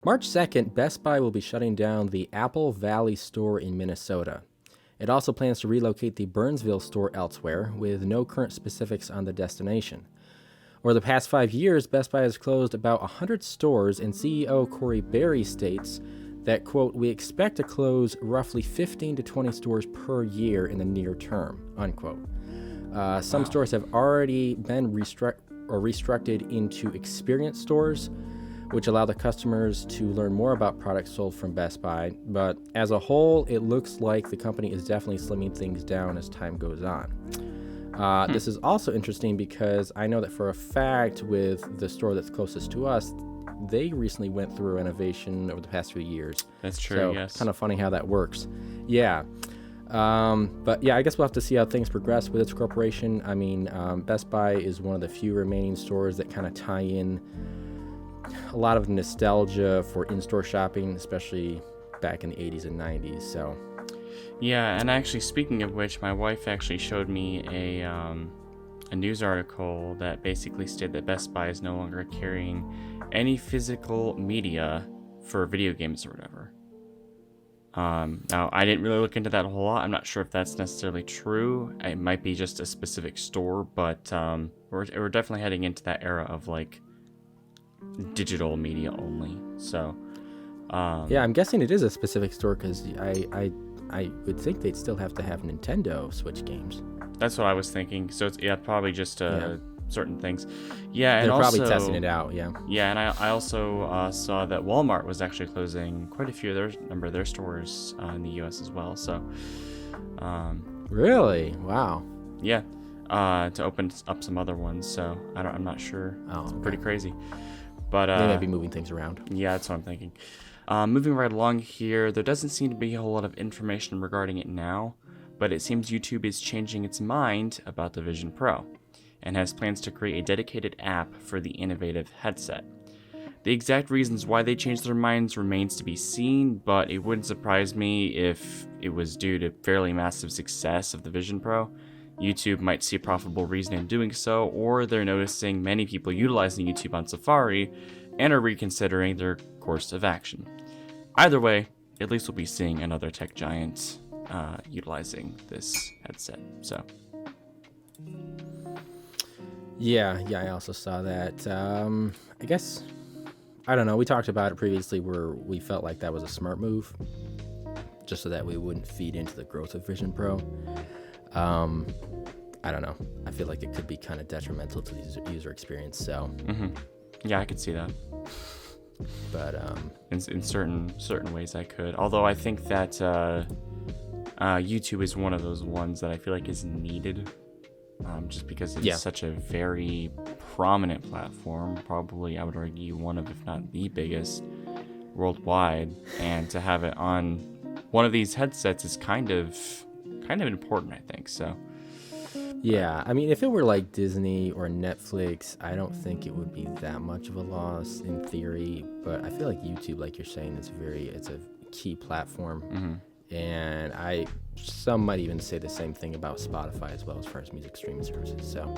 March 2nd, Best Buy will be shutting down the Apple Valley store in Minnesota. It also plans to relocate the Burnsville store elsewhere, with no current specifics on the destination. Over the past 5 years, Best Buy has closed about 100 stores, and CEO Corey Berry states that, quote, "We expect to close roughly 15 to 20 stores per year in the near term," unquote. Some stores have already been restructured into experience stores, which allow the customers to learn more about products sold from Best Buy. But as a whole, it looks like the company is definitely slimming things down as time goes on. This is also interesting because I know that for a fact with the store that's closest to us, they recently went through a renovation over the past few years. That's true, so yes. Kind of funny how that works. Yeah. But yeah, I guess we'll have to see how things progress with its corporation. I mean, Best Buy is one of the few remaining stores that kind of tie in a lot of nostalgia for in-store shopping, especially back in the 80s and 90s. So yeah, and actually, speaking of which, my wife actually showed me a news article that basically stated that Best Buy is no longer carrying any physical media for video games or whatever. Now, I didn't really look into that a whole lot. I'm not sure if that's necessarily true. It might be just a specific store, but we're definitely heading into that era of like digital media only. So yeah, I'm guessing it is a specific store because I would think they'd still have to have Nintendo Switch games. That's what I was thinking. So it's probably just certain things. Yeah, and they're also, probably testing it out. Yeah. Yeah, and I also saw that Walmart was actually closing quite a few of their stores in the U.S. as well. So Really? Wow. yeah, to open up some other ones. So I'm not sure. Oh, It's okay. pretty crazy. But They might be moving things around. yeah, that's what I'm thinking. Moving right along here, there doesn't seem to be a whole lot of information regarding it now, but it seems YouTube is changing its mind about the Vision Pro and has plans to create a dedicated app for the innovative headset. The exact reasons why they changed their minds remains to be seen, but it wouldn't surprise me if it was due to fairly massive success of the Vision Pro. YouTube might see a profitable reason in doing so, or they're noticing many people utilizing YouTube on Safari and are reconsidering their course of action. Either way, at least we'll be seeing another tech giant utilizing this headset. So Yeah, I also saw that. I guess, I don't know, we talked about it previously where we felt like that was a smart move, just so that we wouldn't feed into the growth of Vision Pro. I don't know. I feel like it could be kind of detrimental to the user experience, so. yeah, I could see that. But In certain ways I could. Although I think that YouTube is one of those ones that I feel like is needed. Just because it's such a very prominent platform, probably I would argue one of, if not the biggest worldwide, and to have it on one of these headsets is kind of important, I think. So yeah, I mean, if it were like Disney or Netflix, I don't think it would be that much of a loss in theory. But I feel like YouTube, like you're saying, it's a key platform. And some might even say the same thing about Spotify as well, as far as music streaming services. So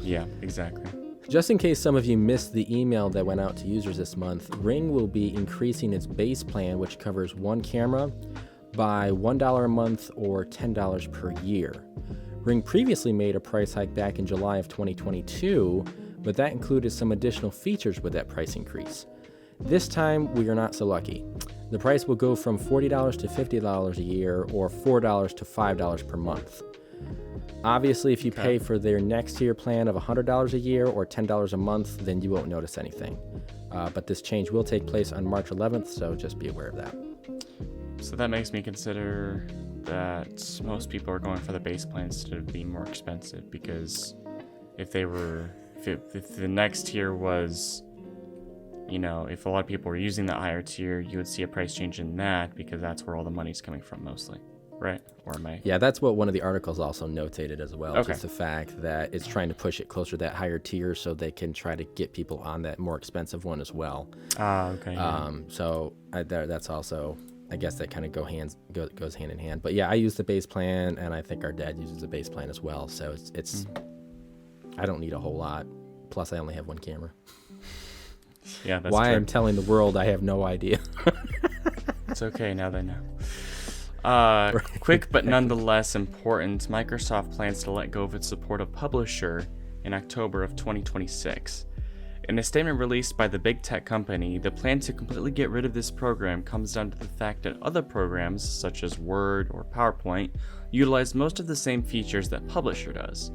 yeah, exactly. just in case some of you missed the email that went out to users this month, Ring will be increasing its base plan, which covers one camera, by $1 a month or $10 per year. Ring previously made a price hike back in July of 2022, but that included some additional features with that price increase. This time, we are not so lucky. The price will go from $40 to $50 a year, or $4 to $5 per month. Obviously, if you pay for their next tier plan of $100 a year or $10 a month, then you won't notice anything. But this change will take place on March 11th, so just be aware of that. So that makes me consider that most people are going for the base plan instead of being more expensive, because if the next tier was, if a lot of people were using the higher tier, you would see a price change in that, because that's where all the money's coming from mostly, right? Or am I? Yeah, that's what one of the articles also notated as well. Okay. Just the fact that it's trying to push it closer to that higher tier so they can try to get people on that more expensive one as well. Okay. Yeah. So that's also, I guess that kind of goes hand in hand. But yeah, I use the base plan, and I think our dad uses the base plan as well. So it's I don't need a whole lot. Plus, I only have one camera. Yeah, that's Why true. I'm telling the world, I have no idea. It's okay, now they know. Quick but nonetheless important, Microsoft plans to let go of its support of Publisher in October of 2026. In a statement released by the big tech company, the plan to completely get rid of this program comes down to the fact that other programs, such as Word or PowerPoint, utilize most of the same features that Publisher does.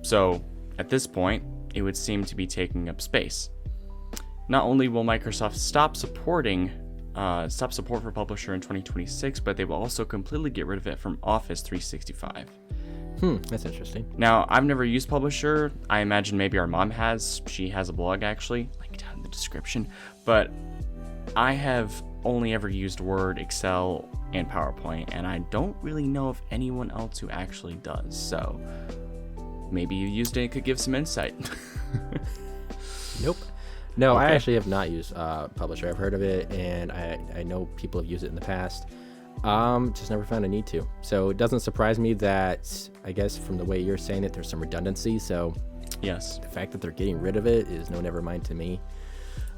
So, at this point, it would seem to be taking up space. Not only will Microsoft stop support for Publisher in 2026, but they will also completely get rid of it from Office 365. That's interesting. Now, I've never used Publisher. I imagine maybe our mom has. She has a blog, actually. Link down in the description. But I have only ever used Word, Excel, and PowerPoint, and I don't really know of anyone else who actually does. So, maybe you used it and could give some insight. Nope. No, Okay. I actually have not used Publisher. I've heard of it, and I know people have used it in the past. Just never found a need to. So it doesn't surprise me that, I guess from the way you're saying it, there's some redundancy. So Yes. the fact that they're getting rid of it is no never mind to me.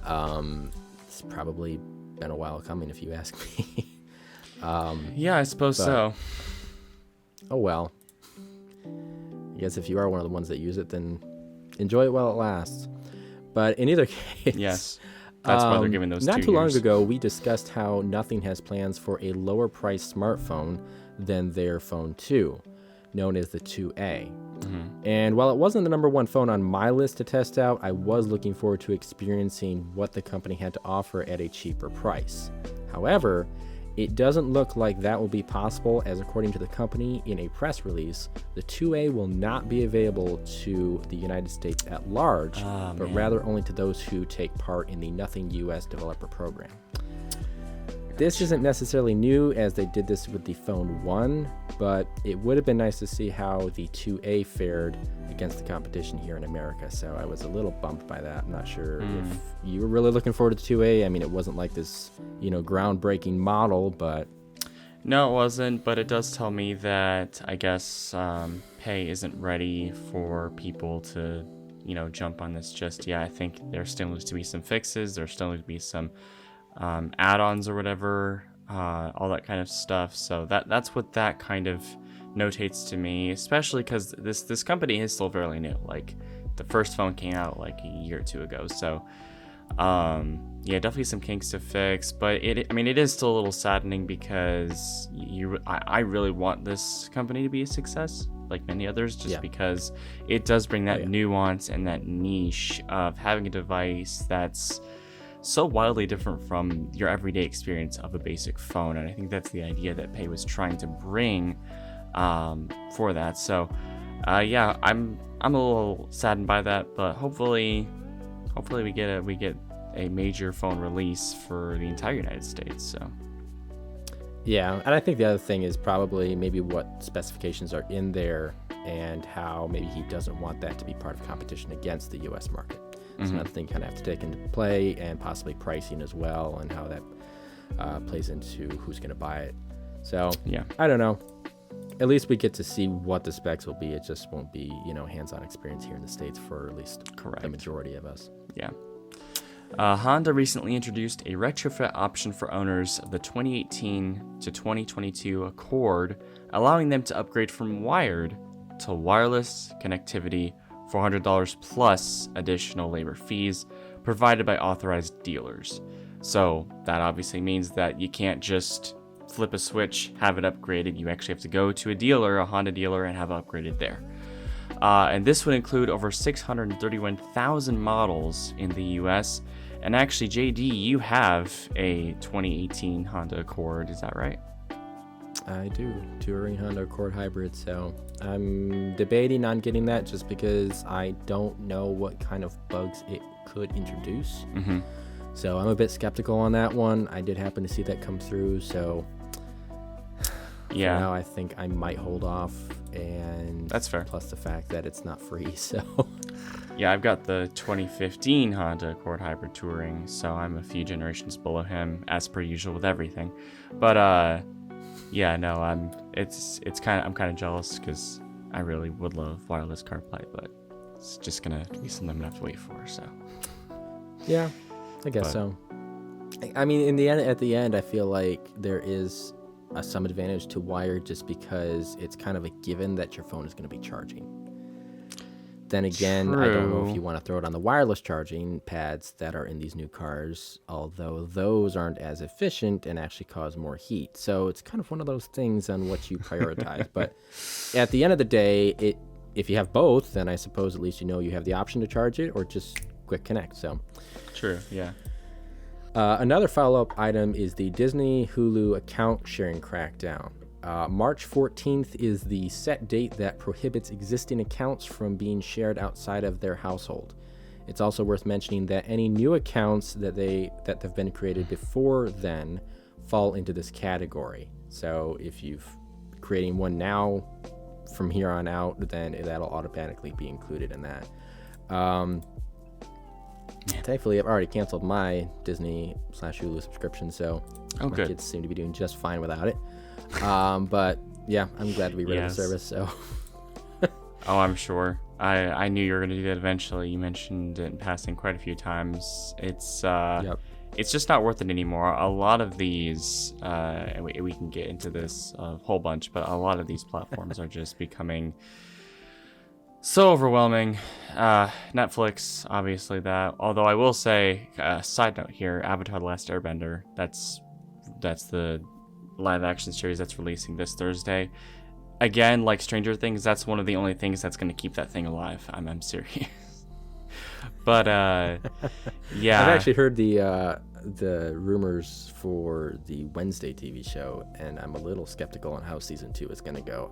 It's probably been a while coming, if you ask me. Yeah, I suppose so. Oh well. I guess if you are one of the ones that use it, then enjoy it while it lasts. But in either case, Yes. That's why they're giving those 2 Not years. too long ago, we discussed how Nothing has plans for a lower priced smartphone than their Phone 2, known as the 2A. And while it wasn't the number one phone on my list to test out, I was looking forward to experiencing what the company had to offer at a cheaper price. However, it doesn't look like that will be possible, as according to the company in a press release, the 2A will not be available to the United States at large, but rather only to those who take part in the Nothing US developer program. This isn't necessarily new, as they did this with the Phone 1, but it would have been nice to see how the 2A fared against the competition here in America. So I was a little bummed by that. I'm not sure if you were really looking forward to 2A. I mean, it wasn't like this, groundbreaking model, but... No, it wasn't, but it does tell me that, I guess, Pay isn't ready for people to, jump on this just yet. I think there still needs to be some fixes. There still needs to be some add-ons or whatever, all that kind of stuff. So that's what that kind of notates to me, especially because this company is still fairly new. Like, the first phone came out like a year or two ago. So yeah, definitely some kinks to fix, but it is still a little saddening because I really want this company to be a success, like many others, just because it does bring that nuance and that niche of having a device that's so wildly different from your everyday experience of a basic phone. And I think that's the idea that Pay was trying to bring for that. So yeah, I'm a little saddened by that, but hopefully we get a major phone release for the entire United States. So yeah, and I think the other thing is probably maybe what specifications are in there and how maybe he doesn't want that to be part of competition against the US market. It's another thing you kind of have to take into play, and possibly pricing as well, and how that plays into who's going to buy it. So yeah, I don't know. At least we get to see what the specs will be. It just won't be, hands-on experience here in the States for at least the majority of us. Yeah. Honda recently introduced a retrofit option for owners of the 2018 to 2022 Accord, allowing them to upgrade from wired to wireless connectivity, $400 plus additional labor fees provided by authorized dealers. So that obviously means that you can't just flip a switch, have it upgraded. You actually have to go to a Honda dealer, and have it upgraded there. And this would include over 631,000 models in the US. And actually, JD, you have a 2018 Honda Accord, is that right? I do. Touring Honda Accord Hybrid, so I'm debating on getting that just because I don't know what kind of bugs it could introduce. So I'm a bit skeptical on that one. I did happen to see that come through, so yeah, for now I think I might hold off, and that's fair. Plus the fact that it's not free, so yeah, I've got the 2015 Honda Accord Hybrid Touring, so I'm a few generations below him, as per usual with everything. But yeah, no, I'm kind of jealous because I really would love wireless CarPlay, but it's just gonna be something I'm gonna have to wait for. So Yeah, I guess so. I mean, at the end, I feel like there is some advantage to wired just because it's kind of a given that your phone is going to be charging. Then again, I don't know if you want to throw it on the wireless charging pads that are in these new cars, although those aren't as efficient and actually cause more heat. So it's kind of one of those things on what you prioritize. But at the end of the day, if you have both, then I suppose at least you know you have the option to charge it or just quick connect. So true, yeah. Another follow-up item is the Disney Hulu account sharing crackdown. March 14th is the set date that prohibits existing accounts from being shared outside of their household. It's also worth mentioning that any new accounts that have been created before then fall into this category. So if you've creating one now from here on out, then that'll automatically be included in that. Thankfully, I've already canceled my Disney/Hulu subscription, so my good. Kids seem to be doing just fine without it. But yeah, I'm glad to be rid of the service. So. Oh, I'm sure. I knew you were going to do that eventually. You mentioned it in passing quite a few times. It's just not worth it anymore. A lot of these, and we can get into this a whole bunch, but a lot of these platforms are just becoming so overwhelming. Netflix, obviously that. Although I will say, side note here, Avatar: The Last Airbender. That's the live action series that's releasing this Thursday. Again, like Stranger Things, that's one of the only things that's going to keep that thing alive. I'm serious. But yeah, I've actually heard the rumors for the Wednesday TV show, and I'm a little skeptical on how season 2 is going to go.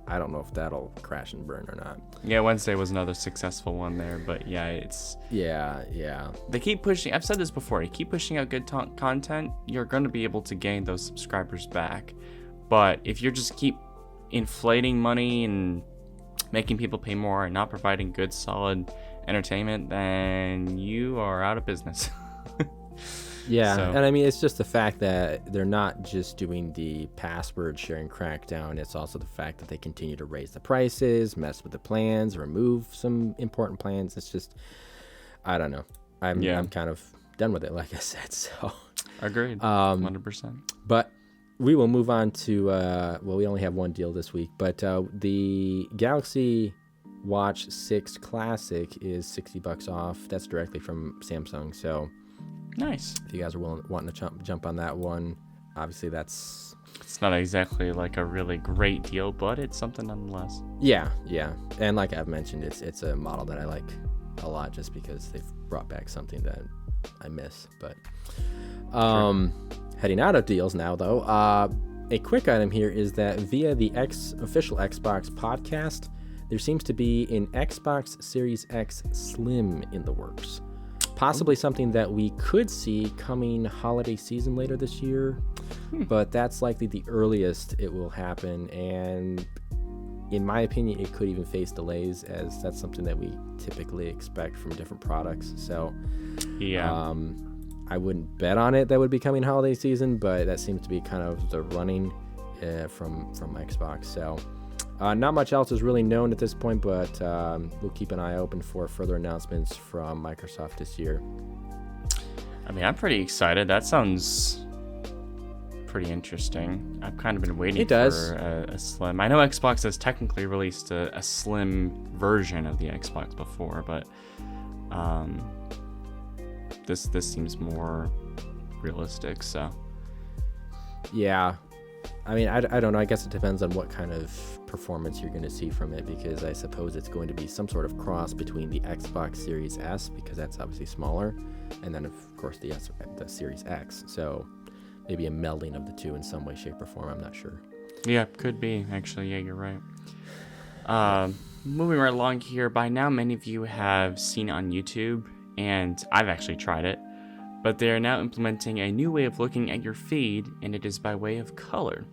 I don't know if that'll crash and burn or not. Yeah, Wednesday was another successful one there, but yeah, it's... Yeah. They keep pushing... I've said this before. You keep pushing out good content, you're going to be able to gain those subscribers back. But if you just keep inflating money and making people pay more and not providing good, solid entertainment, then you are out of business. Yeah, so. And I mean, it's just the fact that they're not just doing the password sharing crackdown. It's also the fact that they continue to raise the prices, mess with the plans, remove some important plans. It's just, I don't know. I'm kind of done with it, like I said. So agreed, 100%. But we will move on to, we only have one deal this week, but the Galaxy Watch 6 Classic is $60 off. That's directly from Samsung. So nice. If you guys are wanting to jump on that one, obviously it's not exactly like a really great deal, but it's something nonetheless. Yeah. And like I've mentioned, it's a model that I like a lot just because they've brought back something that I miss. But heading out of deals now, though, a quick item here is that via the official Xbox podcast, there seems to be an Xbox Series X Slim in the works. Possibly something that we could see coming holiday season later this year, but that's likely the earliest it will happen. And in my opinion, it could even face delays, as that's something that we typically expect from different products. So yeah, I wouldn't bet on it that would be coming holiday season, but that seems to be kind of the running from Xbox. So not much else is really known at this point, but we'll keep an eye open for further announcements from Microsoft this year. I mean, I'm pretty excited. That sounds pretty interesting. I've kind of been waiting for a Slim. I know Xbox has technically released a Slim version of the Xbox before, but this seems more realistic. So yeah, I mean, I don't know. I guess it depends on what kind of performance you're going to see from it, because I suppose it's going to be some sort of cross between the Xbox Series S, because that's obviously smaller, and then of course the Series X. So maybe a melding of the two in some way, shape, or form. I'm not sure. Yeah, could be actually. Yeah, you're right. Moving right along here. By now, many of you have seen it on YouTube, and I've actually tried it. But they are now implementing a new way of looking at your feed, and it is by way of color.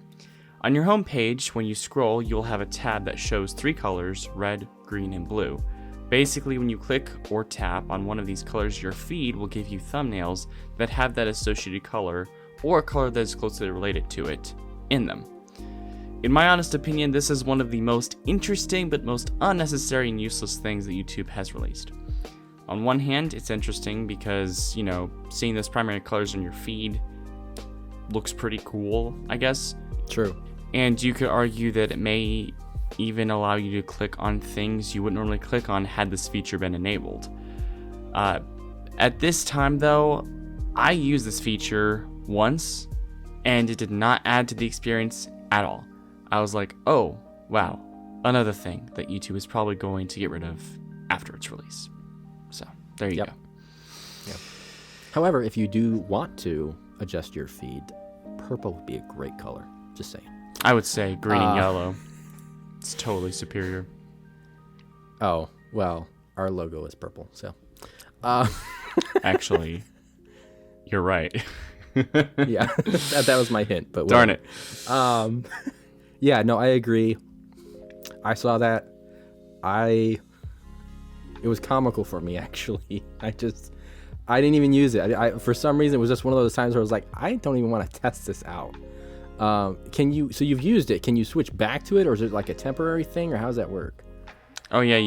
On your home page, when you scroll, you'll have a tab that shows 3 colors, red, green, and blue. Basically, when you click or tap on one of these colors, your feed will give you thumbnails that have that associated color, or a color that is closely related to it, in them. In my honest opinion, this is one of the most interesting but most unnecessary and useless things that YouTube has released. on one hand, it's interesting because, you know, seeing those primary colors in your feed looks pretty cool, I guess. True. And you could argue that it may even allow you to click on things you wouldn't normally click on had this feature been enabled. At this time, though, I used this feature once, and it did not add to the experience at all. I was like, oh, wow, another thing that YouTube is probably going to get rid of after its release. So, there you go. Yep. However, if you do want to adjust your feed, purple would be a great color. Just saying. I would say green and yellow. It's totally superior. Oh, well, our logo is purple, so. Actually, you're right. Yeah, that was my hint. But darn it. Yeah, no, I agree. I saw that. It was comical for me, actually. I didn't even use it. I for some reason, it was just one of those times where I was like, I don't even want to test this out. So you've used it. Can you switch back to it, or is it like a temporary thing, or how does that work? Oh yeah,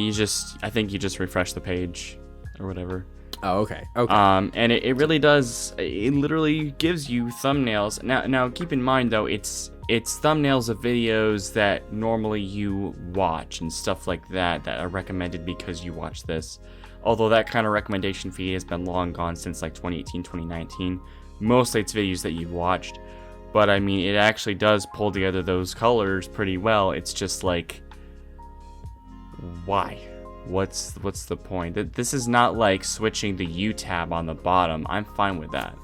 I think you just refresh the page or whatever. Oh, okay. And it really does. It literally gives you thumbnails. Now keep in mind though, it's thumbnails of videos that normally you watch and stuff like that are recommended because you watch this. Although that kind of recommendation feed has been long gone since like 2018, 2019. Mostly it's videos that you've watched. But I mean, it actually does pull together those colors pretty well. It's just like, why? What's the point? This is not like switching the U tab on the bottom. I'm fine with that.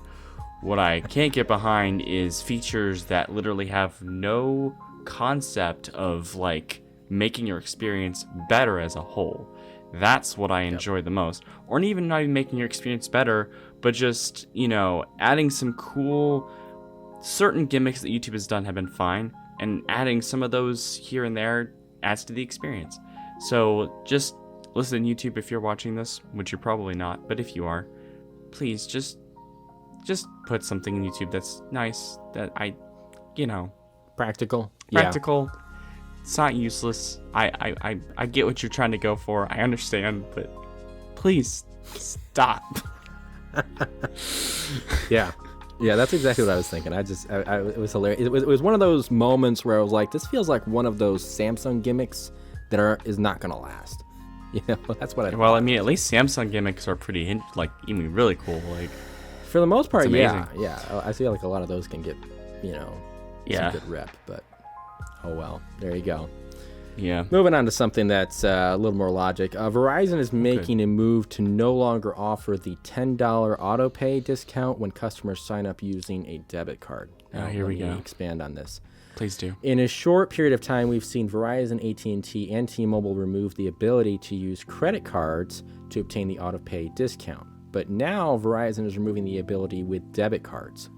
What I can't get behind is features that literally have no concept of like making your experience better as a whole. That's what I enjoy the most. Or even not even making your experience better, but just, you know, adding some cool certain gimmicks that YouTube has done have been fine, and adding some of those here and there adds to the experience. So just listen, YouTube, if you're watching this, which you're probably not, but if you are, please just put something in YouTube that's nice, that practical. Practical. Yeah. It's not useless. I get what you're trying to go for. I understand, but please stop. Yeah, that's exactly what I was thinking. It was hilarious. It was one of those moments where I was like, this feels like one of those Samsung gimmicks that is not gonna last. You know, that's what I. Well, I mean, at least Samsung gimmicks are pretty even really cool. Like, for the most part, yeah. I feel like a lot of those can get, some good rep, but oh well, there you go. Yeah. Moving on to something that's a little more logic. Verizon is making a move to no longer offer the $10 autopay discount when customers sign up using a debit card. Now, here we go. Expand on this. Please do. In a short period of time, we've seen Verizon, AT&T, and T-Mobile remove the ability to use credit cards to obtain the autopay discount. But now Verizon is removing the ability with debit cards.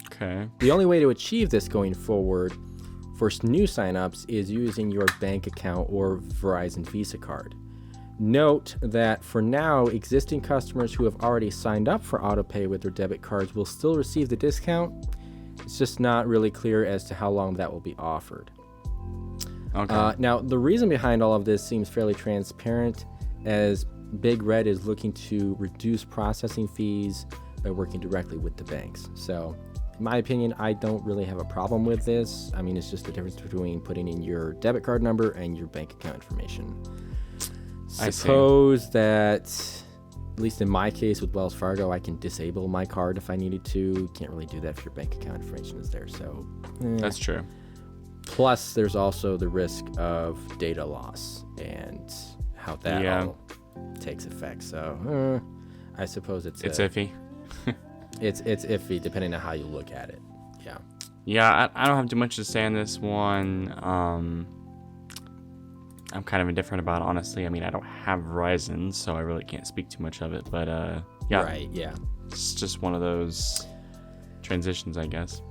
Okay. The only way to achieve this going forward for new signups is using your bank account or Verizon Visa card. Note that for now, existing customers who have already signed up for autopay with their debit cards will still receive the discount. It's just not really clear as to how long that will be offered. Okay. Now, the reason behind all of this seems fairly transparent, as Big Red is looking to reduce processing fees by working directly with the banks. So, in my opinion, I don't really have a problem with this. I mean, it's just the difference between putting in your debit card number and your bank account information. Suppose that, at least in my case with Wells Fargo, I can disable my card if I needed to. Can't really do that if your bank account information is there. So that's true. Plus, there's also the risk of data loss and how that all takes effect. So I suppose it's iffy. It's iffy depending on how you look at it. Yeah, I don't have too much to say on this one. I'm kind of indifferent about it, honestly. I mean, I don't have Verizon, so I really can't speak too much of it. But yeah. Right, yeah. It's just one of those transitions, I guess.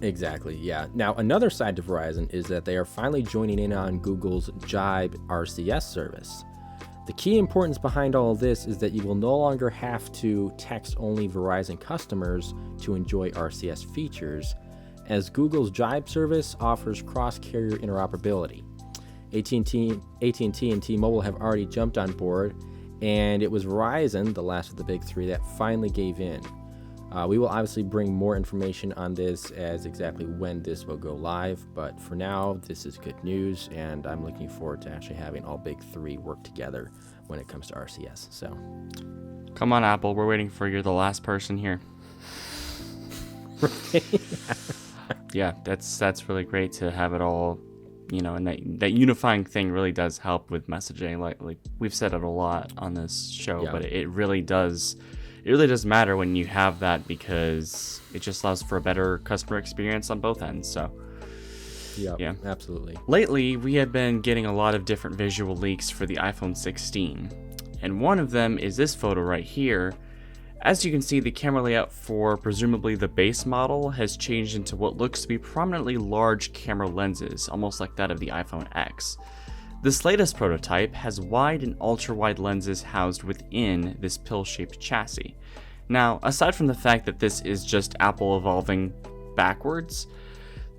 Exactly, yeah. Now, another side to Verizon is that they are finally joining in on Google's Jibe RCS service. The key importance behind all of this is that you will no longer have to text only Verizon customers to enjoy RCS features, as Google's Jibe service offers cross-carrier interoperability. AT&T and T-Mobile have already jumped on board, And it was Verizon, the last of the big three, that finally gave in. We will obviously bring more information on this as exactly when this will go live, but for now, this is good news, and I'm looking forward to actually having all big three work together when it comes to RCS. So, come on, Apple, we're waiting for you. You're the last person here. Yeah, that's really great to have it all, and that unifying thing really does help with messaging. Like we've said it a lot on this show, but it really does matter when you have that, because it just allows for a better customer experience on both ends. So yeah, absolutely. Lately, we have been getting a lot of different visual leaks for the iPhone 16, and one of them is this photo right here. As you can see, the camera layout for presumably the base model has changed into what looks to be prominently large camera lenses, almost like that of the iPhone X. This latest prototype has wide and ultra-wide lenses housed within this pill-shaped chassis. Now, aside from the fact that this is just Apple evolving backwards,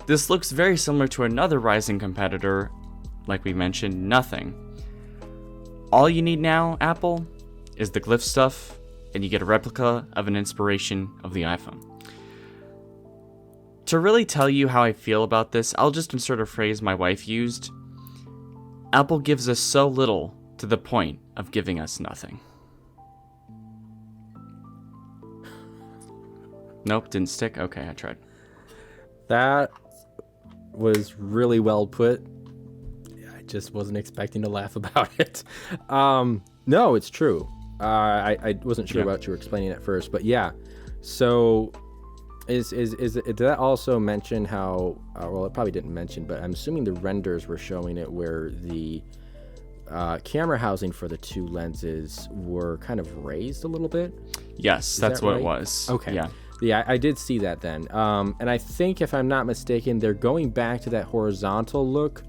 this looks very similar to another rising competitor, like we mentioned, Nothing. All you need now, Apple, is the glyph stuff, and you get a replica of an inspiration of the iPhone. To really tell you how I feel about this, I'll just insert a phrase my wife used. Apple gives us so little to the point of giving us nothing. Nope, didn't stick? Okay, I tried. That was really well put. I just wasn't expecting to laugh about it. No, it's true. I wasn't sure what you were explaining at first, but yeah. So, did that also mention how? Well, it probably didn't mention, but I'm assuming the renders were showing it where the camera housing for the two lenses were kind of raised a little bit. Yes, that's what it was. Okay. Yeah, I did see that then. And I think, if I'm not mistaken, they're going back to that horizontal look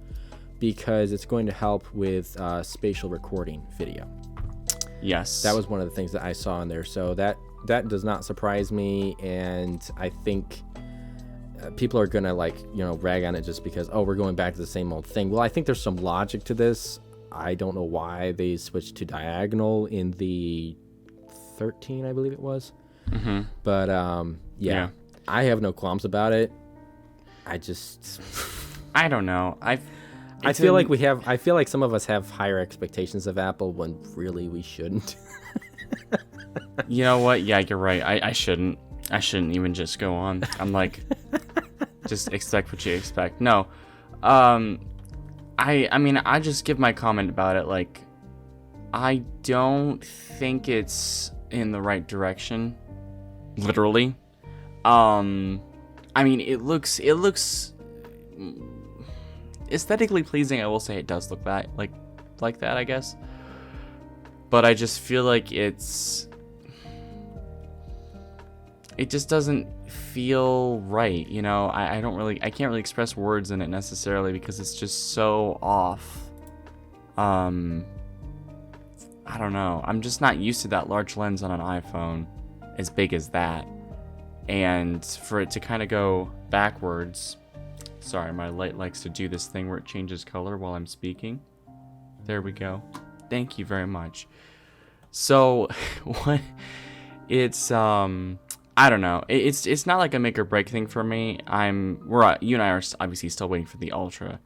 because it's going to help with spatial recording video. Yes. That was one of the things that I saw in there. So that does not surprise me. And I think people are going to rag on it just because, we're going back to the same old thing. Well, I think there's some logic to this. I don't know why they switched to diagonal in the 13, I believe it was. Mm-hmm. But yeah, I have no qualms about it. I don't know. I feel like some of us have higher expectations of Apple when really we shouldn't. You know what? Yeah, you're right. I shouldn't even just go on. I'm like, just expect what you expect. No. I mean, I just give my comment about it. Like, I don't think it's in the right direction. Literally. I mean, it looks aesthetically pleasing. I will say it does look like that, I guess. But I just feel like it just doesn't feel right, I can't really express words in it necessarily because it's just so off. I don't know. I'm just not used to that large lens on an iPhone as big as that. And for it to kind of go backwards. Sorry, my light likes to do this thing where it changes color while I'm speaking. There we go. Thank you very much. So, what? It's I don't know. It's not like a make or break thing for me. You and I are obviously still waiting for the Ultra,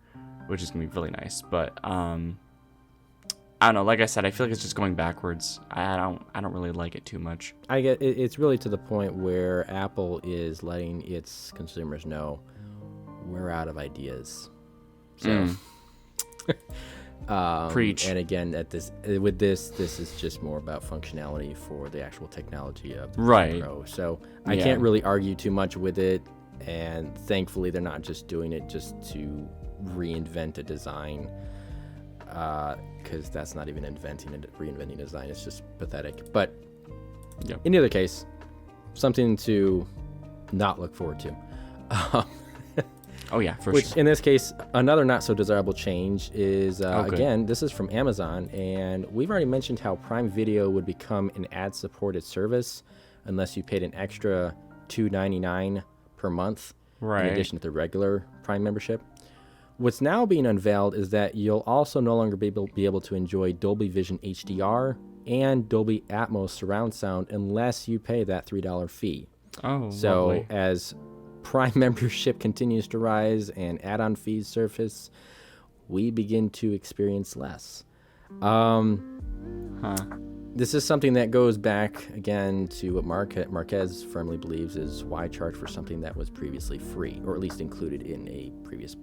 which is gonna be really nice. But I don't know. Like I said, I feel like it's just going backwards. I don't really like it too much. I get it's really to the point where Apple is letting its consumers know we're out of ideas. So preach. And again, this is just more about functionality for the actual technology of the right. Pro. So I can't really argue too much with it, and thankfully they're not just doing it just to reinvent a design, because that's not even reinventing design. It's just pathetic. But in either case, something to not look forward to. Oh yeah, for Which sure. in this case, another not so desirable change is, again, this is from Amazon, and we've already mentioned how Prime Video would become an ad-supported service unless you paid an extra $2.99 per month in addition to the regular Prime membership. What's now being unveiled is that you'll also no longer be able to enjoy Dolby Vision HDR and Dolby Atmos surround sound unless you pay that $3 fee. Oh, so lovely. As Prime membership continues to rise and add-on fees surface, we begin to experience less. This is something that goes back again to what Marquez firmly believes is why charge for something that was previously free, or at least included in a previous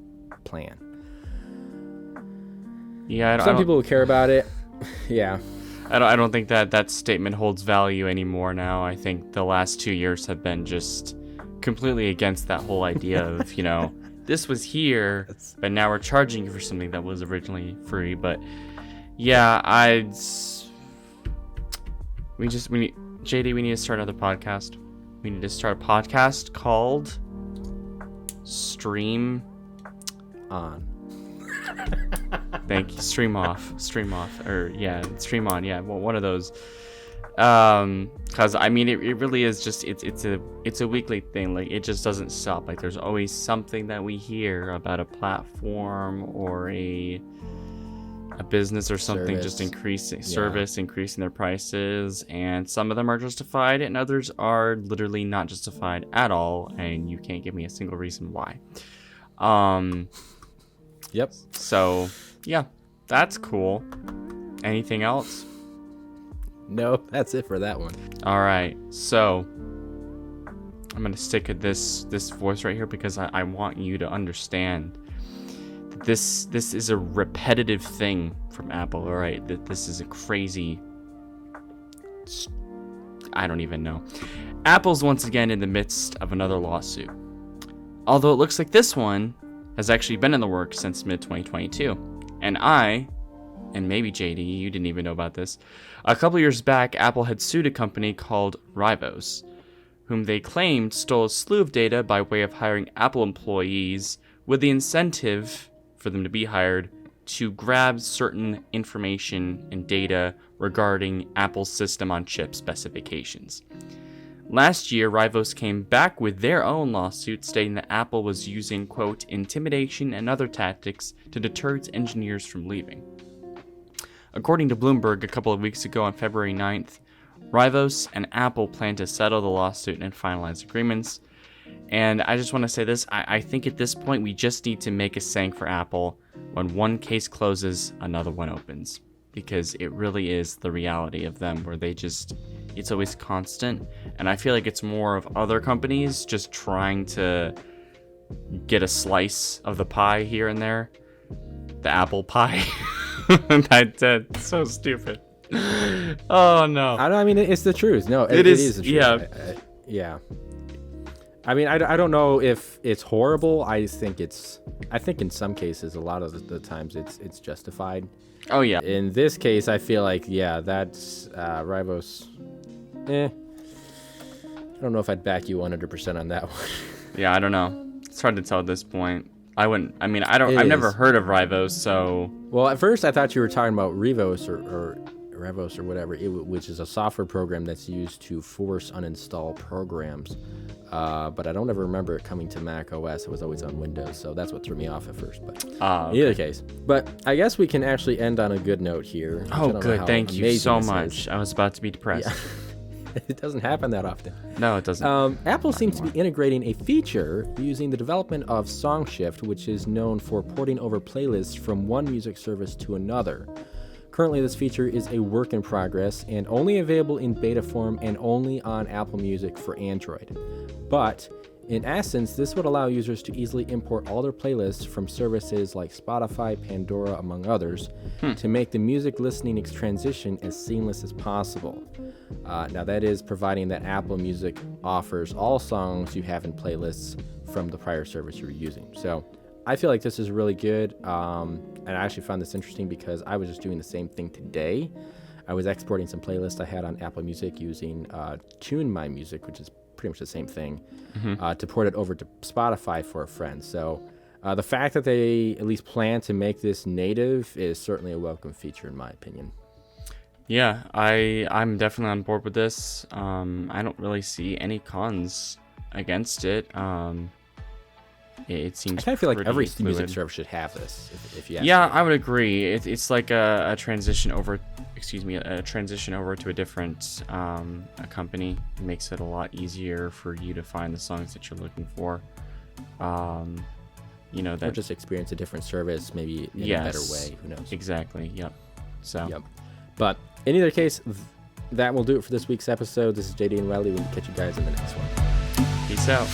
plan. Yeah, Some people care about it. Yeah. I don't think that statement holds value anymore now. I think the last 2 years have been just completely against that whole idea of, this was here, but now we're charging you for something that was originally free. But yeah, we need JD, we need to start another podcast. We need to start a podcast called Stream On. Thank you. Stream off, or stream on. Yeah, well, one of those. Because I mean, it really is just it's a weekly thing. Like, it just doesn't stop. Like, there's always something that we hear about a platform or a business or something just increasing their prices, and some of them are justified and others are literally not justified at all, and you can't give me a single reason why. Yep. So yeah, that's cool. Anything else? No, that's it for that one. All right, so I'm gonna stick at this voice right here because I want you to understand that this is a repetitive thing from Apple. All right, that this is a crazy. I don't even know. Apple's once again in the midst of another lawsuit. Although it looks like this one has actually been in the works since mid-2022. And maybe JD, you didn't even know about this. A couple years back, Apple had sued a company called Rivos, whom they claimed stole a slew of data by way of hiring Apple employees with the incentive for them to be hired to grab certain information and data regarding Apple's system on chip specifications. Last year, Rivos came back with their own lawsuit stating that Apple was using, quote, intimidation and other tactics to deter its engineers from leaving. According to Bloomberg, a couple of weeks ago on February 9th, Rivos and Apple plan to settle the lawsuit and finalize agreements. And I just want to say this, I think at this point we just need to make a saying for Apple: when one case closes, another one opens. Because it really is the reality of them, where it's always constant. And I feel like it's more of other companies just trying to get a slice of the pie here and there. The apple pie. That's so stupid. Oh no. I mean, it's the truth. No, it is the truth. Yeah. Yeah. I mean, I don't know if it's horrible. I think in some cases, a lot of the times it's justified. Oh yeah. In this case, I feel like, that's Rivos. I don't know if I'd back you 100% on that one. Yeah, I don't know. It's hard to tell at this point. I've never heard of Rivos, so. Well, at first I thought you were talking about Rivos or Rivos or whatever, which is a software program that's used to force uninstall programs. But I don't ever remember it coming to Mac OS. It was always on Windows, so that's what threw me off at first. But in either case, but I guess we can actually end on a good note here. Oh, good. Thank you so much. I was about to be depressed. Yeah. It doesn't happen that often. No, it doesn't. Apple seems to be integrating a feature using the development of SongShift, which is known for porting over playlists from one music service to another. Currently, this feature is a work in progress and only available in beta form and only on Apple Music for Android. But in essence, this would allow users to easily import all their playlists from services like Spotify, Pandora, among others, to make the music listening transition as seamless as possible. Now, that is providing that Apple Music offers all songs you have in playlists from the prior service you're using. So I feel like this is really good. And I actually found this interesting because I was just doing the same thing today. I was exporting some playlists I had on Apple Music using Tune My Music, which is pretty much the same thing, to port it over to Spotify for a friend. So the fact that they at least plan to make this native is certainly a welcome feature in my opinion. Yeah, I'm definitely on board with this. I don't really see any cons against it. It seems. I kind of feel like every fluid. music service should have this. If you ask yeah, me. I would agree. It's like a transition over a transition over to a different a company makes it a lot easier for you to find the songs that you're looking for. That or just experience a different service, maybe in a better way. Who knows? Exactly. Yep. So. Yep. But in either case, that will do it for this week's episode. This is JD and Riley. We'll catch you guys in the next one. Peace out.